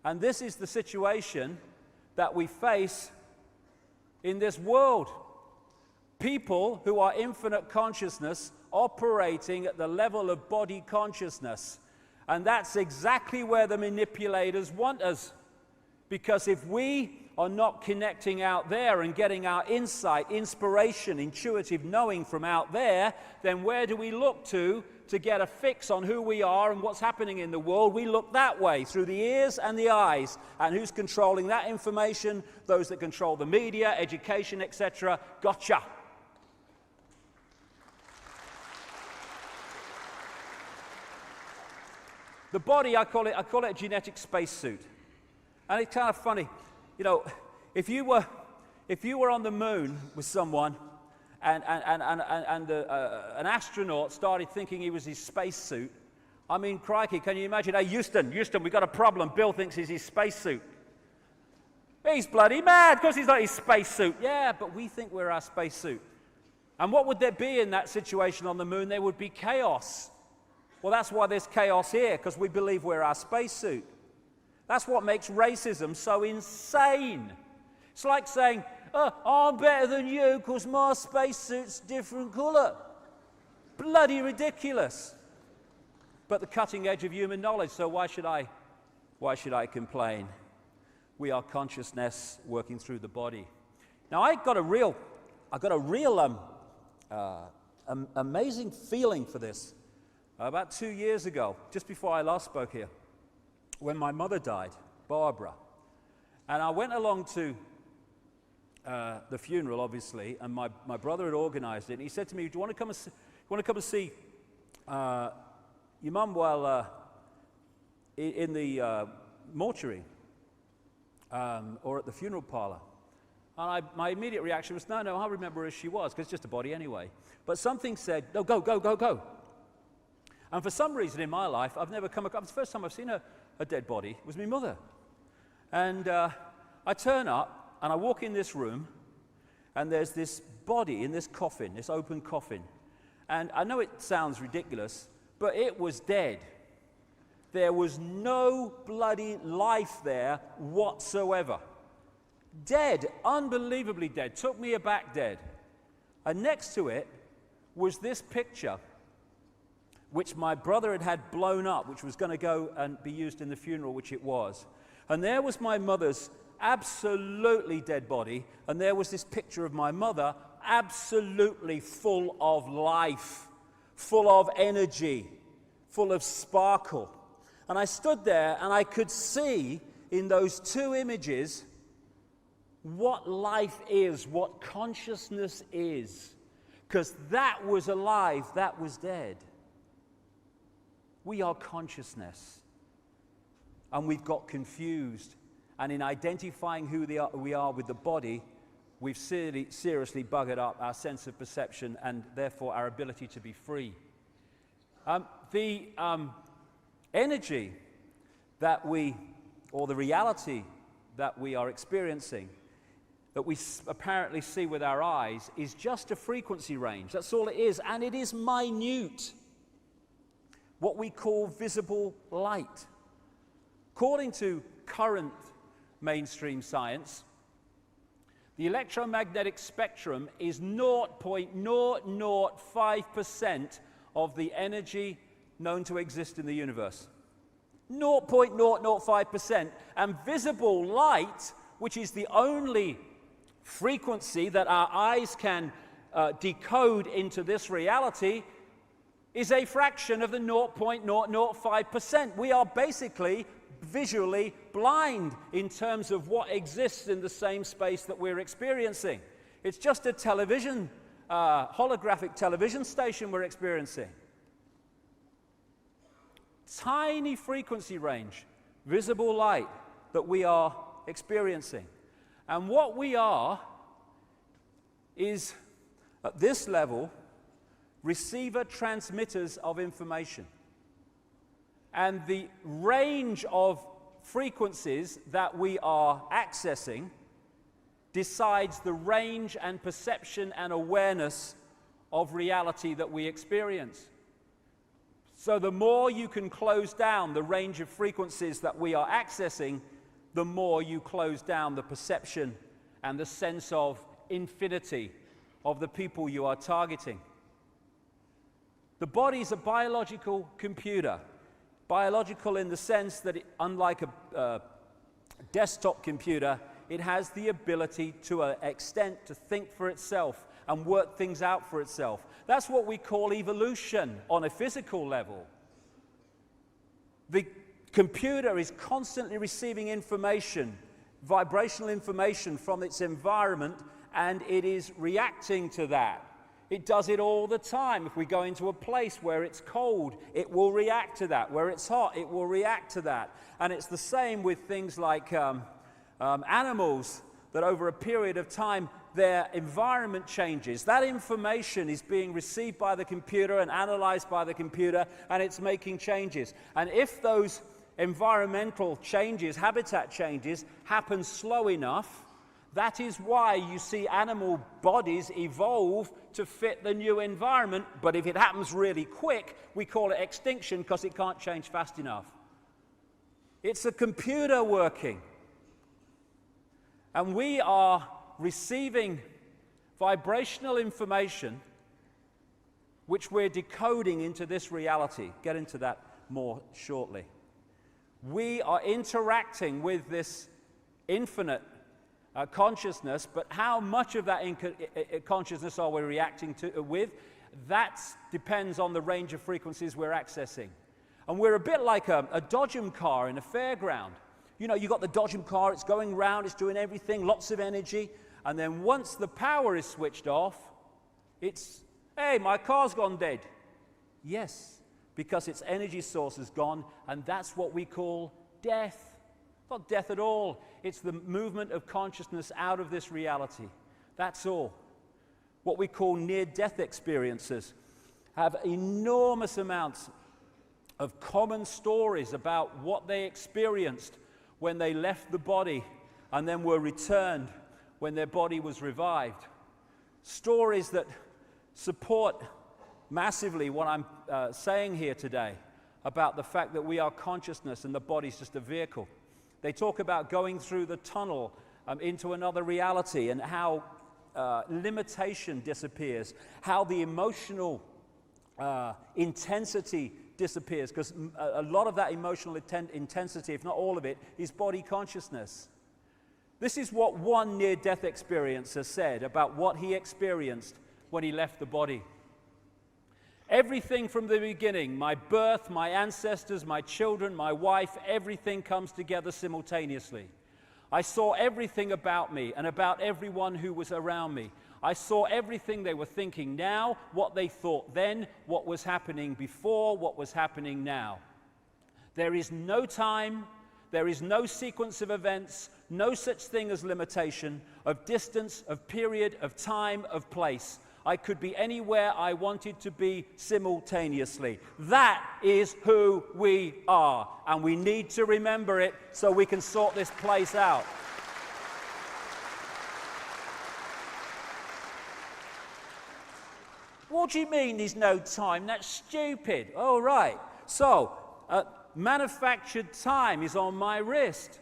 And this is the situation that we face in this world. People who are infinite consciousness operating at the level of body consciousness. And that's exactly where the manipulators want us. Because if we are not connecting out there and getting our insight, inspiration, intuitive knowing from out there, then where do we look to get a fix on who we are and what's happening in the world? We look that way, through the ears and the eyes. And who's controlling that information? Those that control the media, education, etc. Gotcha. The body, I call it a genetic spacesuit. And it's kind of funny. You know, if you were on the moon with someone and an astronaut started thinking he was his spacesuit, I mean, crikey, can you imagine? Hey, Houston, we've got a problem. Bill thinks he's his spacesuit. He's bloody mad because he's not his spacesuit. Yeah, but we think we're our spacesuit. And what would there be in that situation on the moon? There would be chaos. Well, that's why there's chaos here, because we believe we're our spacesuit. That's what makes racism so insane. It's like saying, oh, I'm better than you because my spacesuit's different color. Bloody ridiculous. But the cutting edge of human knowledge, so why should I complain? We are consciousness working through the body. Now, I got a real amazing feeling for this about 2 years ago, just before I last spoke here, when my mother died, Barbara. And I went along to the funeral, obviously, and my brother had organized it. And he said to me, do you want to come and see your mum while in the mortuary or at the funeral parlor? And my immediate reaction was, no, I remember her as she was, because it's just a body anyway. But something said, no, go. And for some reason in my life, I've never come across, the first time I've seen a dead body was my mother. And I turn up, and I walk in this room, and there's this body in this coffin, this open coffin. And I know it sounds ridiculous, but it was dead. There was no bloody life there whatsoever. Dead, unbelievably dead, took me aback dead. And next to it was this picture, which my brother had blown up, which was going to go and be used in the funeral, which it was. And there was my mother's absolutely dead body, and there was this picture of my mother absolutely full of life, full of energy, full of sparkle. And I stood there, and I could see in those two images what life is, what consciousness is, because that was alive, that was dead. We are consciousness, and we've got confused, and in identifying who we are with the body, we've seriously buggered up our sense of perception and therefore our ability to be free. The energy that or the reality that we are experiencing, that we apparently see with our eyes, is just a frequency range. That's all it is, and it is minute. What we call visible light. According to current mainstream science, the electromagnetic spectrum is 0.005% of the energy known to exist in the universe. 0.005%. And visible light, which is the only frequency that our eyes can decode into this reality, is a fraction of the 0.005%. We are basically visually blind in terms of what exists in the same space that we're experiencing. It's just a television, holographic television station we're experiencing. Tiny frequency range, visible light that we are experiencing. And what we are is, at this level, receiver transmitters of information. And the range of frequencies that we are accessing decides the range and perception and awareness of reality that we experience. So the more you can close down the range of frequencies that we are accessing, the more you close down the perception and the sense of infinity of the people you are targeting. The body is a biological computer. Biological in the sense that, unlike a desktop computer, it has the ability to an extent to think for itself and work things out for itself. That's what we call evolution on a physical level. The computer is constantly receiving information, vibrational information from its environment, and it is reacting to that. It does it all the time. If we go into a place where it's cold, it will react to that. Where it's hot, it will react to that. And it's the same with things like animals, that over a period of time, their environment changes. That information is being received by the computer and analyzed by the computer, and it's making changes. And if those environmental changes, habitat changes, happen slow enough, that is why you see animal bodies evolve to fit the new environment. But if it happens really quick, we call it extinction because it can't change fast enough. It's a computer working. And we are receiving vibrational information which we're decoding into this reality. Get into that more shortly. We are interacting with this infinite consciousness, but how much of that consciousness are we reacting to with? That depends on the range of frequencies we're accessing. And we're a bit like a dodgem car in a fairground. You know, you've got the dodgem car, it's going round, it's doing everything, lots of energy, and then once the power is switched off, it's, hey, my car's gone dead. Yes, because its energy source is gone, and that's what we call death. Not death at all. It's the movement of consciousness out of this reality. That's all. What we call near-death experiences have enormous amounts of common stories about what they experienced when they left the body and then were returned when their body was revived. Stories that support massively what I'm saying here today about the fact that we are consciousness and the body's just a vehicle. They talk about going through the tunnel into another reality and how limitation disappears, how the emotional intensity disappears, because a lot of that emotional intensity, if not all of it, is body consciousness. This is what one near-death experiencer said about what he experienced when he left the body. Everything from the beginning, my birth, my ancestors, my children, my wife, everything comes together simultaneously. I saw everything about me and about everyone who was around me. I saw everything they were thinking now, what they thought then, what was happening before, what was happening now. There is no time, there is no sequence of events, no such thing as limitation, of distance, of period, of time, of place. I could be anywhere I wanted to be simultaneously. That is who we are, and we need to remember it so we can sort this place out. What do you mean there's no time? That's stupid. Oh, right. So, manufactured time is on my wrist.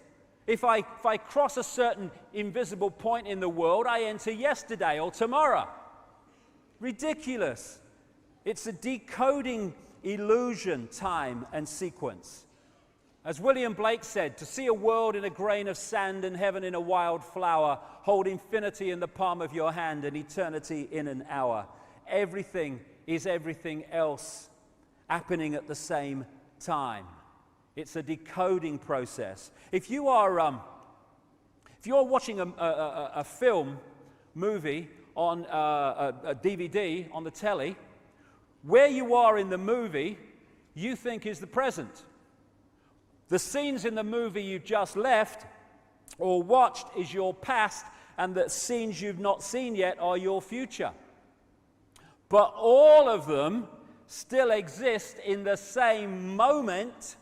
If I cross a certain invisible point in the world, I enter yesterday or tomorrow. Ridiculous. It's a decoding illusion, time and sequence. As William Blake said, to see a world in a grain of sand and heaven in a wild flower, hold infinity in the palm of your hand and eternity in an hour. Everything is everything else happening at the same time. It's a decoding process. If you are watching a film, movie, on a DVD on the telly, where you are in the movie, you think is the present. The scenes in the movie you've just left or watched is your past, and the scenes you've not seen yet are your future. But all of them still exist in the same moment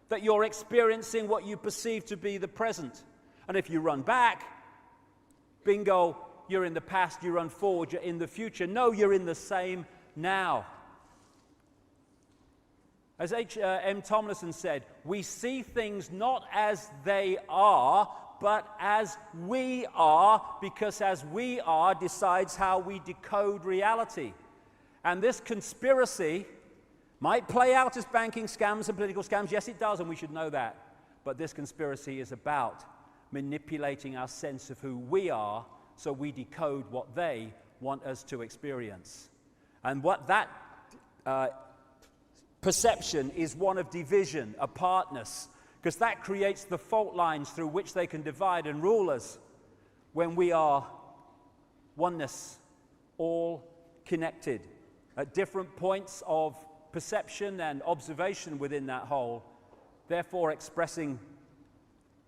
that you're experiencing what you perceive to be the present. And if you run back, bingo, you're in the past, you run forward, you're in the future. No, you're in the same now. As H.M. Tomlinson said, we see things not as they are, but as we are, because as we are decides how we decode reality. And this conspiracy might play out as banking scams and political scams. Yes, it does, and we should know that. But this conspiracy is about manipulating our sense of who we are so we decode what they want us to experience. And what that perception is one of division, apartness, because that creates the fault lines through which they can divide and rule us when we are oneness, all connected at different points of perception and observation within that whole, therefore expressing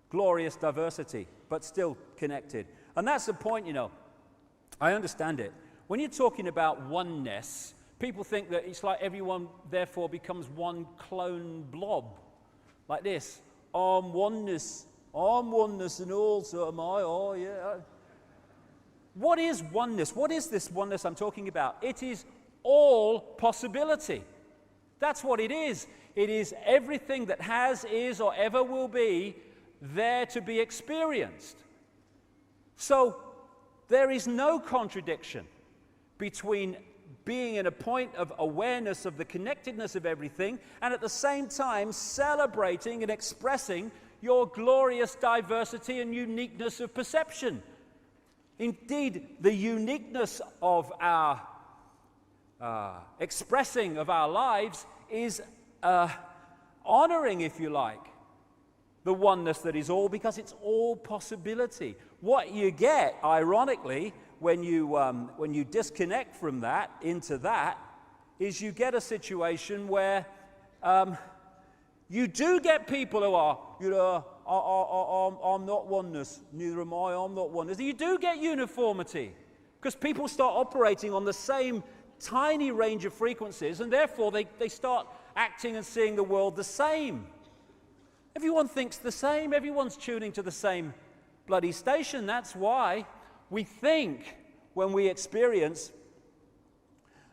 glorious diversity, but still connected. And that's the point, you know. I understand it. When you're talking about oneness, people think that it's like everyone therefore becomes one clone blob, like this. I'm oneness, and also am I, oh yeah. What is oneness? What is this oneness I'm talking about? It is all possibility. That's what it is. It is everything that has, is, or ever will be there to be experienced. So there is no contradiction between being in a point of awareness of the connectedness of everything and at the same time celebrating and expressing your glorious diversity and uniqueness of perception. Indeed, the uniqueness of our expressing of our lives is honoring, if you like, the oneness that is all, because it's all possibility. What you get, ironically, when you disconnect from that into that, is you get a situation where you do get people who are, you know, I'm not oneness, neither am I, I'm not oneness. You do get uniformity, because people start operating on the same tiny range of frequencies, and therefore they start acting and seeing the world the same. Everyone thinks the same, everyone's tuning to the same bloody station. That's why we think when we experience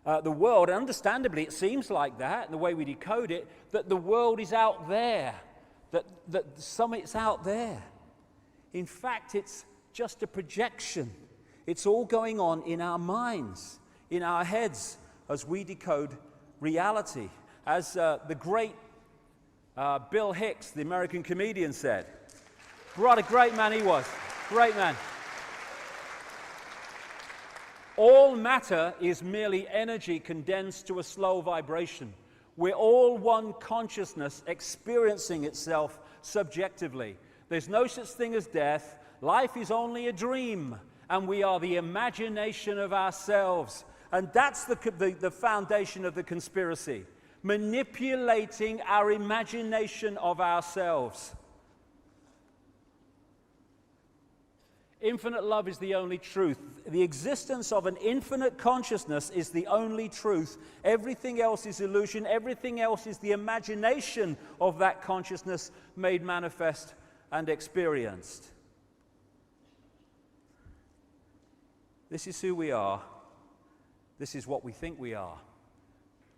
the world, and understandably it seems like that, and the way we decode it, that the world is out there, that it's out there. In fact, it's just a projection. It's all going on in our minds, in our heads, as we decode reality. As the great Bill Hicks, the American comedian, said, what a great man he was, great man. All matter is merely energy condensed to a slow vibration. We're all one consciousness experiencing itself subjectively. There's no such thing as death. Life is only a dream, and we are the imagination of ourselves. And that's the foundation of the conspiracy, manipulating our imagination of ourselves. Infinite love is the only truth. The existence of an infinite consciousness is the only truth. Everything else is illusion. Everything else is the imagination of that consciousness made manifest and experienced. This is who we are. This is what we think we are.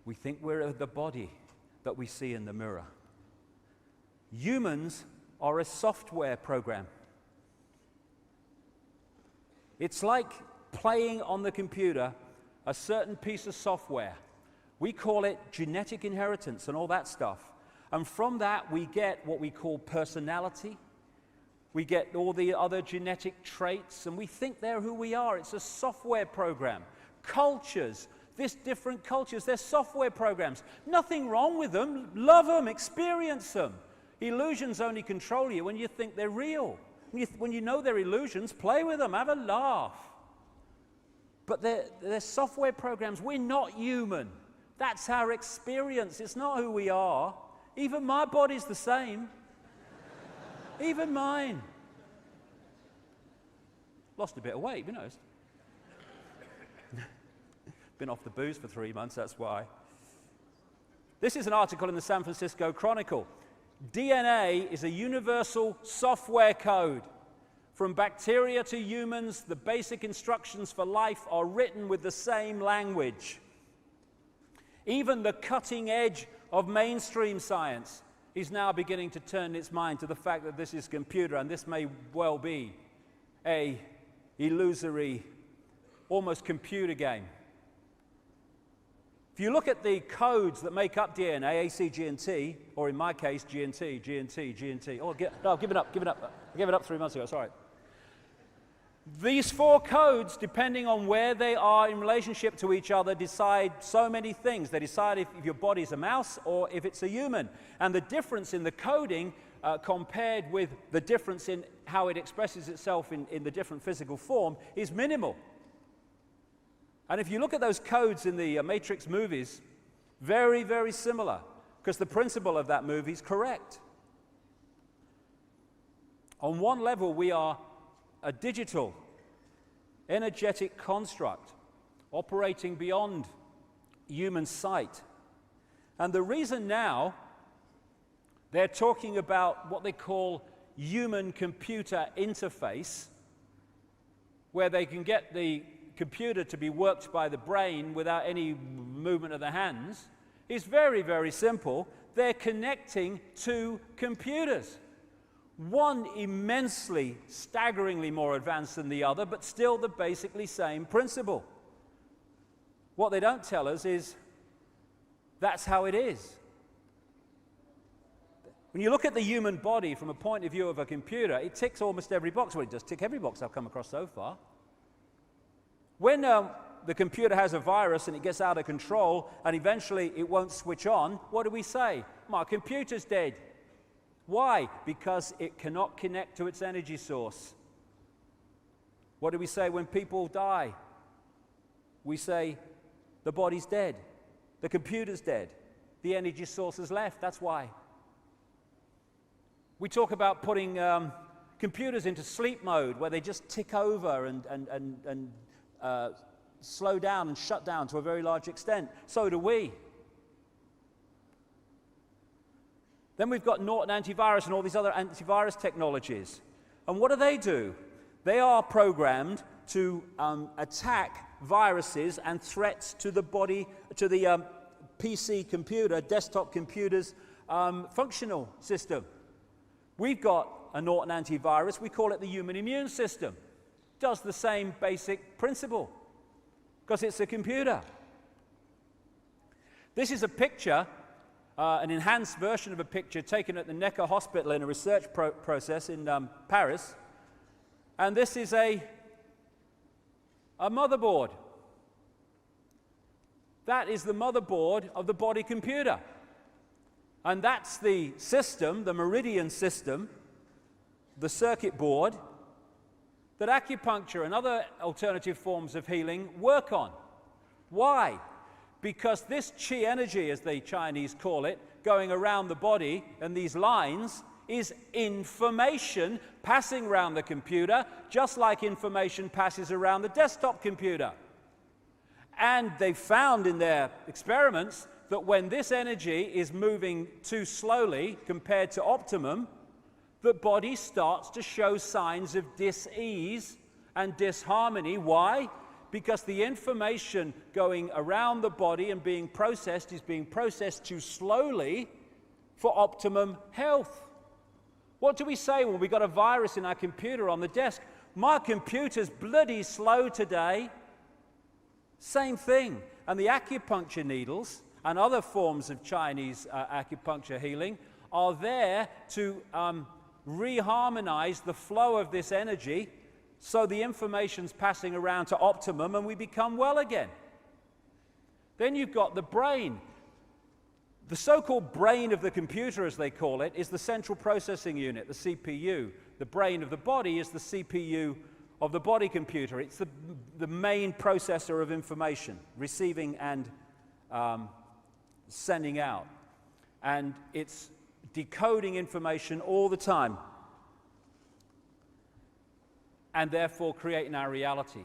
We think we're the body that we see in the mirror. Humans are a software program. It's like playing on the computer a certain piece of software. We call it genetic inheritance and all that stuff. And from that, we get what we call personality. We get all the other genetic traits, and we think they're who we are. It's a software program. Cultures, different cultures, they're software programs. Nothing wrong with them. Love them, experience them. Illusions only control you when you think they're real. When you know they're illusions, play with them, have a laugh. But they're software programs. We're not human. That's our experience. It's not who we are. Even my body's the same. Even mine. Lost a bit of weight, you know. Been off the booze for 3 months, that's why. This is an article in the San Francisco Chronicle. DNA is a universal software code. From bacteria to humans, the basic instructions for life are written with the same language. Even the cutting edge of mainstream science is now beginning to turn its mind to the fact that this is a computer, and this may well be a illusory, almost computer game. If you look at the codes that make up DNA, A, C, G, and T, or in my case, G and T, G and T, G and T. Oh, no, give it up. I gave it up 3 months ago, sorry. These 4 codes, depending on where they are in relationship to each other, decide so many things. They decide if your body's a mouse or if it's a human. And the difference in the coding compared with the difference in how it expresses itself in the different physical form is minimal. And if you look at those codes in the Matrix movies, very, very similar, because the principle of that movie is correct. On one level, we are a digital, energetic construct operating beyond human sight. And the reason now they're talking about what they call human-computer interface, where they can get the computer to be worked by the brain without any movement of the hands, is very, very simple. They're connecting 2 computers. One immensely, staggeringly more advanced than the other, but still the basically same principle. What they don't tell us is that's how it is. When you look at the human body from a point of view of a computer, it ticks almost every box. Well, it does tick every box I've come across so far. When the computer has a virus and it gets out of control and eventually it won't switch on, what do we say? My computer's dead. Why? Because it cannot connect to its energy source. What do we say when people die? We say the body's dead, the computer's dead, the energy source has left. That's why. We talk about putting computers into sleep mode where they just tick over and slow down and shut down to a very large extent. So do we. Then we've got Norton antivirus and all these other antivirus technologies. And what do? They are programmed to attack viruses and threats to the body, to the PC computer, desktop computer's functional system. We've got a Norton antivirus. We call it the human immune system. Does the same basic principle because it's a computer. This is a picture, an enhanced version of a picture taken at the Necker Hospital in a research process in Paris. And this is a motherboard. That is the motherboard of the body computer. And that's the system, the meridian system, the circuit board, that acupuncture and other alternative forms of healing work on. Why? Because this chi energy, as the Chinese call it, going around the body and these lines is information passing around the computer, just like information passes around the desktop computer. And they found in their experiments that when this energy is moving too slowly compared to optimum, the body starts to show signs of dis-ease and disharmony. Why? Because the information going around the body and being processed is being processed too slowly for optimum health. What do we say when we got a virus in our computer on the desk? My computer's bloody slow today. Same thing. And the acupuncture needles and other forms of Chinese acupuncture healing are there to reharmonize the flow of this energy so the information's passing around to optimum and we become well again. Then you've got the brain. The so-called brain of the computer, as they call it, is the central processing unit, the CPU. The brain of the body is the CPU of the body computer. It's the main processor of information, receiving and sending out. And it's decoding information all the time, and therefore creating our reality.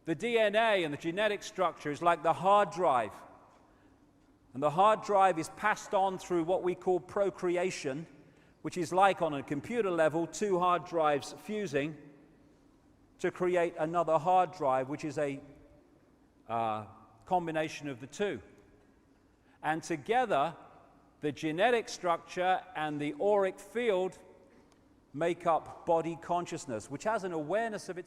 The DNA and the genetic structure is like the hard drive. And the hard drive is passed on through what we call procreation, which is like on a computer level, 2 hard drives fusing to create another hard drive, which is a combination of the 2. And together, The genetic structure and the auric field make up body consciousness, which has an awareness of its